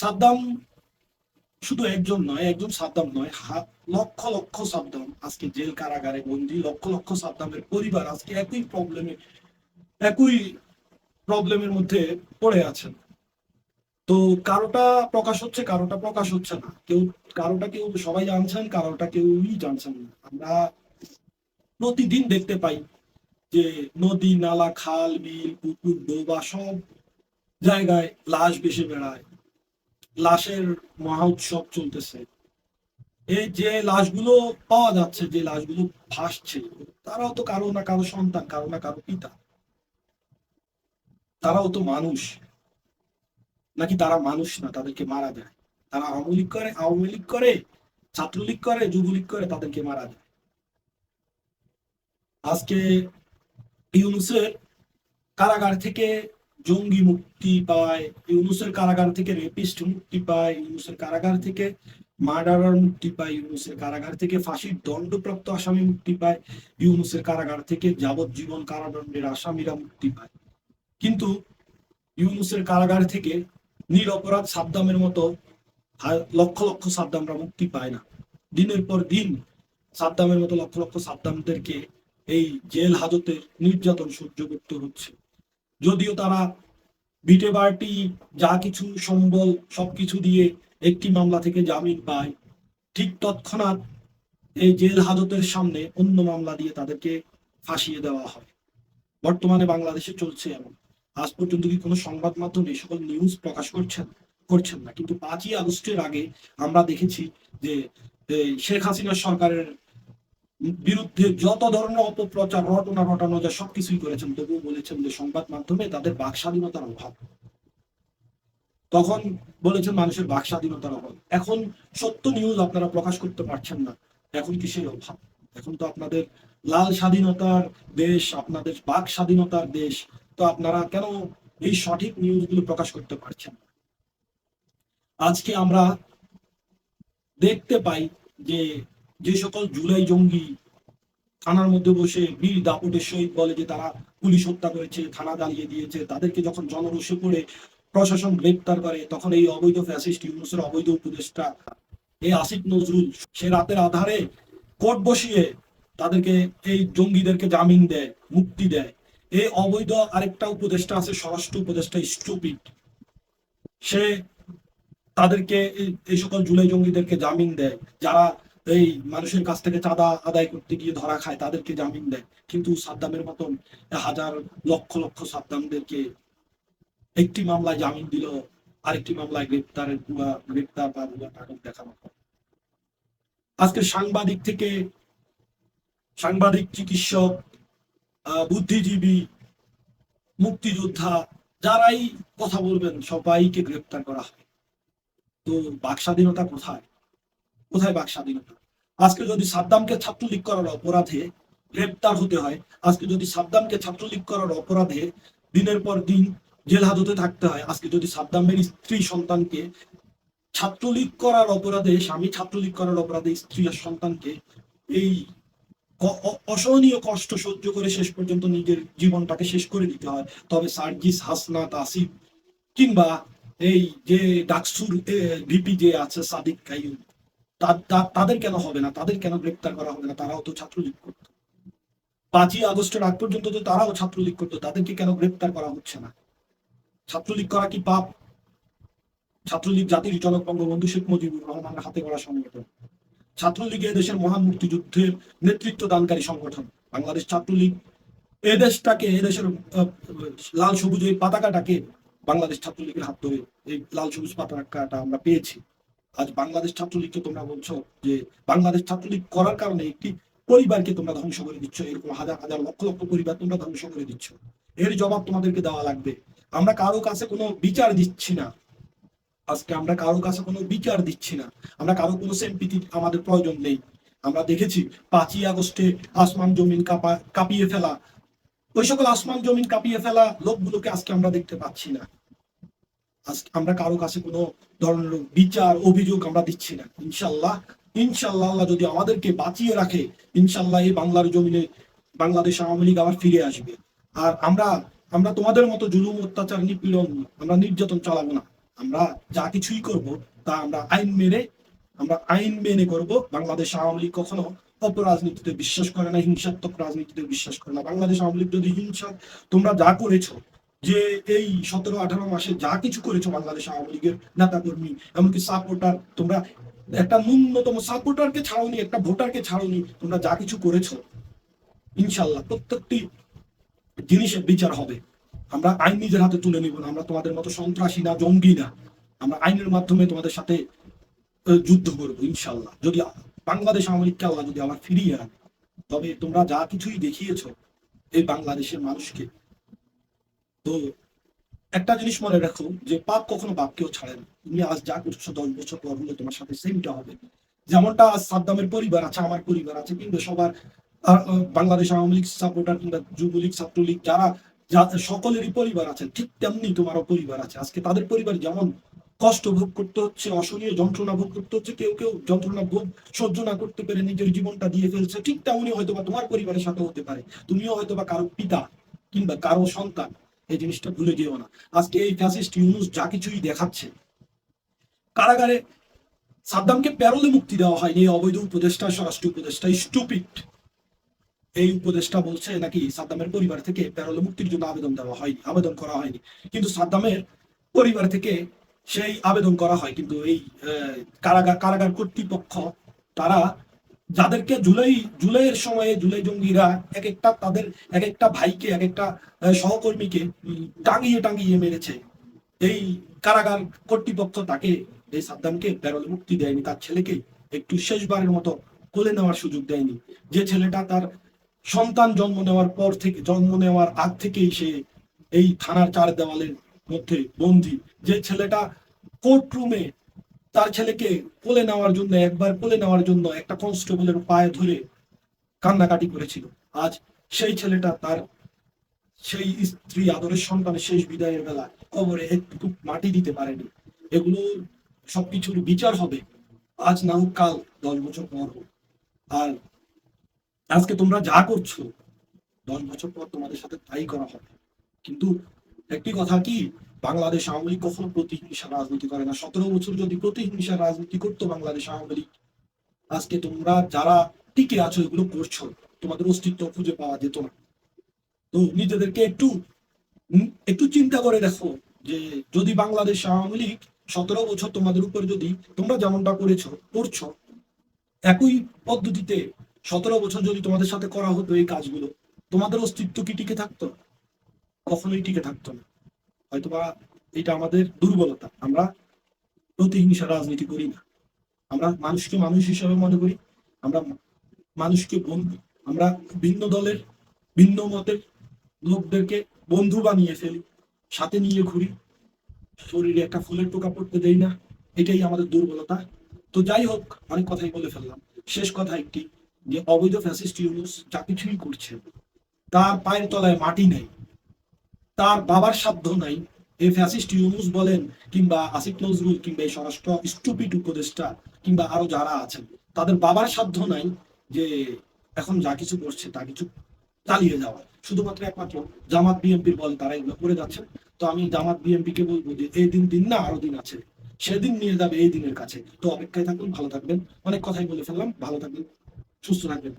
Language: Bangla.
সাদ্দাম শুধু একজন নয়, একজন সাদ্দাম নয়, লক্ষ লক্ষ সাদ্দাম আজকে জেল কারাগারে বন্দী। লক্ষ লক্ষ সাদ্দামের পরিবার আজকে একই প্রবলেমের মধ্যে পড়ে আছেন। তো কারোটা প্রকাশ হচ্ছে, কারোটা প্রকাশ হচ্ছে না। কেউ সবাই জানছেন, কারোটা কেউই জানছেন না। আমরা প্রতিদিন দেখতে পাই যে নদী নালা খাল বিল পুকুর ডোবা সব জায়গায় লাশ ভেসে বেড়ায়, লাশের মহা উৎসব চলতেছে। এই যে লাশগুলো পাওয়া যাচ্ছে, যে লাশগুলো ভাসছে, তারাও তো কারো না কারো সন্তান, কারো না কারো পিতা। তারাও তো মানুষ। নাকি তারা মানুষ না, তাদেরকে মারা যায়? তারা আওয়ামী লীগ করে, ছাত্রলীগ করে, যুবলীগ করে, তাদেরকে মারা যায়। আজকে ইউনূসের কারাগার থেকে জঙ্গি মুক্তি পায়, ইউনূসের কারাগার থেকে রেপিস্ট মুক্তি পায়, ইউনূসের কারাগার থেকে মার্ডারার মুক্তি পায়, ইউনূসের কারাগার থেকে ফাঁসির দণ্ডপ্রাপ্ত আসামি মুক্তি পায়, ইউনূসের কারাগার থেকে যাবজ্জীবন কারাদণ্ডের আসামিরা মুক্তি পায়। কিন্তু ইউনূসের কারাগার থেকে নিরপরাধ সাদ্দামের মতো লক্ষ লক্ষ সাদ্দামরা মুক্তি পায় না। দিনের পর দিন সাদ্দামের মতো লক্ষ লক্ষ সাদ্দামদেরকে এই জেল হাজতের নির্যাতন সহ্য করতে হচ্ছে। যদিও তারা বিটে বাড়তি যা কিছু সম্বল সবকিছু দিয়ে একটি মামলা থেকে জামিন পায়, ঠিক তৎক্ষণাৎ এই জেল হাজতের সামনে অন্য মামলা দিয়ে তাদেরকে ফাঁসিয়ে দেওয়া হয়। বর্তমানে বাংলাদেশে চলছে এমন। আজ পর্যন্ত কি কোনো সংবাদ মাধ্যম এই সকল নিউজ প্রকাশ করছেন না। কিন্তু 5ই আগস্টের আগে আমরা দেখেছি যে শেখ হাসিনা সরকারের বিরুদ্ধে যত ধরনের অপপ্রচার রটনা রটানো যা সবকিছুই করেছেন, তবুও বলেছেন যে সংবাদ মাধ্যমে তাদের বাক স্বাধীনতার অভাব। তখন বলেছেন মানুষের বাক স্বাধীনতার অভাব। এখন সত্য নিউজ আপনারা প্রকাশ করতে পারছেন না, এখন কিসের অভাব? এখন তো আপনাদের লাল স্বাধীনতার দেশ, আপনাদের বাক স্বাধীনতার দেশ। তো আপনারা কেন এই সঠিক নিউজগুলো প্রকাশ করতে পারছেন? আজকে আমরা দেখতে পাই যে যে সকল জুলাই জঙ্গি থানার মধ্যে বসে বীর দাপটের সহিত বলে যে তারা পুলিশ হত্যা করেছে, থানা জ্বালিয়ে দিয়েছে, তাদেরকে যখন জনরোষে পড়ে প্রশাসন গ্রেপ্তার করে, তখন এই অবৈধ ফ্যাসিস্ট ইউনূসের অবৈধ উপদেষ্টা এই আসিফ নজরুল সে রাতের আধারে কোর্ট বসিয়ে তাদেরকে, এই জঙ্গিদেরকে জামিন দেয়, মুক্তি দেয়। এই অবৈধ আরেকটা উপদেষ্টা আছে, স্বরাষ্ট্র উপদেষ্টা স্টুপিড, সে তাদেরকে এই সকল জুলাই জঙ্গিদেরকে জামিন দেয়। যারা এই মানুষের কাছ থেকে চাঁদা আদায় করতে গিয়ে ধরা খায় তাদেরকে জামিন দেয়। কিন্তু সাদ্দামের মতন হাজার লক্ষ লক্ষ সাদ্দামদেরকে একটি মামলায় জামিন দিল, আরেকটি মামলায় গ্রেপ্তার বা ভুয়া নাটক দেখানো হয়। আজকে সাংবাদিক, চিকিৎসক, বুদ্ধিজীবী, মুক্তিযোদ্ধা, যারাই কথা বলবেন সবাইকে গ্রেপ্তার করা হয়। তো বাক স্বাধীনতা কোথায়? কোথায় বাক স্বাধীনতা? আজকে যদি সাদ্দামকে ছাত্রলীগ করার অপরাধে গ্রেপ্তার হতে হয়, আজকে যদি সাদ্দামকে ছাত্রলীগ করার অপরাধে দিনের পর দিন জেল হাজতে থাকতে হয়, আজকে যদি সাদ্দামের স্ত্রী সন্তানকে ছাত্রলীগ করার অপরাধে, স্বামী ছাত্রলীগ করার অপরাধে স্ত্রী আর সন্তানকে এই অসহনীয় কষ্ট সহ্য করে শেষ পর্যন্ত নিজের জীবনটাকে শেষ করে দিতে হয়, তবে সার্জিস, হাসনাত, আসিফ কিংবা এই যে ডাকসুর ভিপি যে আছে সাদিক কাইয়ুম, তাদের কেন হবে না? তাদের কেন গ্রেপ্তার করা হবে না? তারাও তো ছাত্রলীগ করতো। 5ই আগস্টের আগ পর্যন্ত তো তারাও ছাত্রলীগ করতো, তাদেরকে কেন গ্রেপ্তার করা হচ্ছে না? ছাত্রলীগ করা কি পাপ? ছাত্রলীগ জাতির জনক বঙ্গবন্ধু শেখ মুজিবুর রহমানের হাতে গড়া সংগঠন। ছাত্রলীগ এদেশের মহান মুক্তিযুদ্ধের নেতৃত্ব দানকারী সংগঠন। বাংলাদেশ ছাত্রলীগ এদেশের লাল সবুজ এই পতাকাটাকে বাংলাদেশ ছাত্রলীগের হাত ধরে এই লাল সবুজ পতাকাটা আমরা পেয়েছি। আজ বাংলাদেশ ছাত্রলীগকে তোমরা বলছো যে বাংলাদেশ ছাত্রলীগ করার কারণে একটি পরিবারকে তোমরা ধ্বংস করে দিচ্ছ, এরকম হাজার হাজার লক্ষ লক্ষ পরিবার তোমরা ধ্বংস করে দিচ্ছ। এর জবাব তোমাদেরকে দেওয়া লাগবে। আমরা কারো কাছে কোনো বিচার দিচ্ছি না। আজকে আমরা কারো কাছে কোনো বিচার দিচ্ছি না, আমরা কারো কোনো সিম্পিতি আমাদের প্রয়োজন নেই। আমরা দেখেছি 5ই আগস্টে আসমান জমিন কাঁপিয়ে ফেলা, ওই সকল আসমান জমিন কাঁপিয়ে ফেলা লোকগুলোকে আজকে আমরা দেখতে পাচ্ছি না। আজকে আমরা কারো কাছে কোনো ধরনের বিচার অভিযোগ আমরা দিচ্ছি না। ইনশাল্লাহ আল্লাহ যদি আমাদেরকে বাঁচিয়ে রাখে, ইনশাল্লাহ এই বাংলার জমিনে বাংলাদেশ আওয়ামী লীগ আবার ফিরে আসবে। আর আমরা তোমাদের মতো জুলুম, অত্যাচার, নিপীড়ন, আমরা নির্যাতন চালাবো না। আমরা যা কিছুই করব তা আমরা আইন মেনে করব। বাংলাদেশ আওয়ামী লীগ কখনো অপরাজনীতিতে বিশ্বাস করে না, হিংসাত্মক রাজনীতিতে বিশ্বাস করে না। বাংলাদেশ আওয়ামী লীগ যদি হিংসা, তোমরা যা করেছো, যে এই 17-18 মাসে যা কিছু করেছো বাংলাদেশ আওয়ামী লীগের নেতা কর্মী এমনকি সাপোর্টার, তোমরা একটা ন্যূনতম সাপোর্টারকে ছাড়োনি, একটা ভোটারকে ছাড়োনি, তোমরা যা কিছু করেছো ইনশাল্লাহ প্রত্যেকটি জিনিসের বিচার হবে। আমরা আইন নিজের হাতে তুলে নিব না। আমরা তোমাদের মতো সন্ত্রাসী না, জঙ্গি না। আমরা আইনের মাধ্যমে তোমাদের সাথে যুদ্ধ করবো ইনশাল্লাহ। যদি বাংলাদেশ আওয়ামী লীগকে আল্লাহ যদি আবার ফিরিয়ে আনে, তবে তোমরা যা কিছুই দেখিয়েছো এই বাংলাদেশের মানুষকে, তো একটা জিনিস মনে রাখো যে পাপ কখনো বাপকেও ছাড়ে না। তুমি আজ যা করছো 10 বছর পর হলে তোমার সাথে সেমটা হবে। যেমনটা আজ সাদ্দামের পরিবার আছে, আমার পরিবার আছে, কিংবা সবার বাংলাদেশ আওয়ামী লীগ সাপোর্টার কিংবা যুবলীগ ছাত্রলীগ যারা সকলেরই পরিবার আছে, ঠিক তেমনি তোমারও পরিবার আছে। আজকে তাদের পরিবার যেমন কষ্ট ভোগ করতে হচ্ছে, অসহনীয় যন্ত্রণা ভোগ করতে হচ্ছে, কেউ কেউ যন্ত্রণা ভোগ সহ্য না করতে পেরে নিজের জীবনটা দিয়ে ফেলছে, ঠিক তেমনি হয়তো বা তোমার পরিবারের সাথে হতে পারে। তুমিও হয়তো বা কারো পিতা কিংবা কারো সন্তান। এই জিনিসটা ভুলে যেও না। আজকে এই ফ্যাসিস্ট ইউনূস যা কিছুই দেখাচ্ছে, কারাগারে সাদ্দামকে প্যারোলে মুক্তি দেওয়া হয়নি, এই অবৈধ উপদেষ্টা, স্বরাষ্ট্র উপদেষ্টা স্টুপিড এই উপদেষ্টা বলছে নাকি সাদ্দামের পরিবার থেকে প্যারোলে মুক্তির জন্য আবেদন করা হয়নি। কিন্তু সাদ্দামের পরিবার থেকে সেই আবেদন করা হয়। কিন্তু এই কারাগার কর্তৃপক্ষ, তারা যাদেরকে জুলাইয়ের সময়ে জুলাই জঙ্গিরা এক একটা ভাইকে, এক একটা সহকর্মীকে টাঙিয়ে টাঙিয়ে মেরেছে, এই কারাগার কর্তৃপক্ষ তাকে, এই সাদ্দামকে প্যারোলে মুক্তি দেয়নি। তার ছেলেকে একটু শেষবারের মতো কোলে নেওয়ার সুযোগ দেয়নি। যে ছেলেটা তার সন্তান জন্ম নেওয়ার আগ থেকেই সে এই থানার চার দেওয়ালের মধ্যে বন্দী, যে ছেলেটা কোর্ট রুমে তার ছেলেকে একবার কোলে নেওয়ার জন্য একটা কনস্টেবলের পায়ে ধরে কান্নাকাটি করেছিল, আজ সেই ছেলেটা তার সেই স্ত্রী, আদরের সন্তানের শেষ বিদায়ের বেলা কবরে একটু মাটি দিতে পারেনি। এগুলো সবকিছুর বিচার হবে আজ না হোক কাল, 10 বছর পর হোক। আর আজকে তোমরা যা করছো 10 বছর পর তোমাদের সাথে তাই করা হবে। কিন্তু একটি কথা কি, বাংলাদেশ আওয়ামী লীগ কখনো প্রতিহিংসা রাজনীতি করে না। 17 বছর যদি প্রতিহিংসা রাজনীতি করতো বাংলাদেশ আওয়ামী লীগ, আজকে তোমরা যারা টিকে আছো এগুলো করছো, তোমাদের অস্তিত্ব খুঁজে পাওয়া যেত না। তো নিজেদেরকে একটু চিন্তা করে দেখো যে যদি বাংলাদেশ আওয়ামী লীগ 17 বছর তোমাদের উপর, যদি তোমরা যেমনটা করছো একই পদ্ধতিতে 17 বছর যদি তোমাদের সাথে করা হতো এই কাজগুলো, তোমাদের অস্তিত্ব কি টিকে থাকতো? কখনোই টিকে থাকতো না। হয়তোবা এটা আমাদের দুর্বলতা, আমরা প্রতিহিংসা রাজনীতি করি না। আমরা মানুষকে মানুষ হিসাবে মনে করি। আমরা মানুষকে বন্ধু, আমরা ভিন্ন দলের ভিন্ন মতের লোকদেরকে বন্ধু বানিয়ে ফেলি, সাথে নিয়ে ঘুরি, শরীরে একটা ফুলের টোকা পড়তে দেই না। এটাই আমাদের দুর্বলতা। তো যাই হোক, অনেক কথাই বলে ফেললাম। শেষ কথা একটি, যে অবৈধ ফ্যাসিস্ট ইউনূস যা কিছুই করছে, তার পায়ের তলায় মাটি নেই, তার বাবার সাধ্য নাই। এই ফ্যাসিস্ট ইউনূস বলেন কিংবা আসিফ নজরুল কিংবা এই স্বরাষ্ট্র স্টুপিড উপদেষ্টা কিংবা আরো যারা আছেন, তাদের বাবার সাধ্য নাই যে এখন যা কিছু করছে তা কিছু চালিয়ে যাওয়া। শুধুমাত্র একমাত্র জামাত বিএনপির বলে তারা এগুলো করে যাচ্ছে। তো আমি জামাত বিএনপি কে বলবো যে এই দিন না, আরো দিন আছে, সেদিন নিয়ে যাবে এই দিনের কাছে। তো অপেক্ষায় থাকুন, ভালো থাকবেন। অনেক কথাই বলে ফেললাম, ভালো থাকবেন, সুস্থ থাকবেন।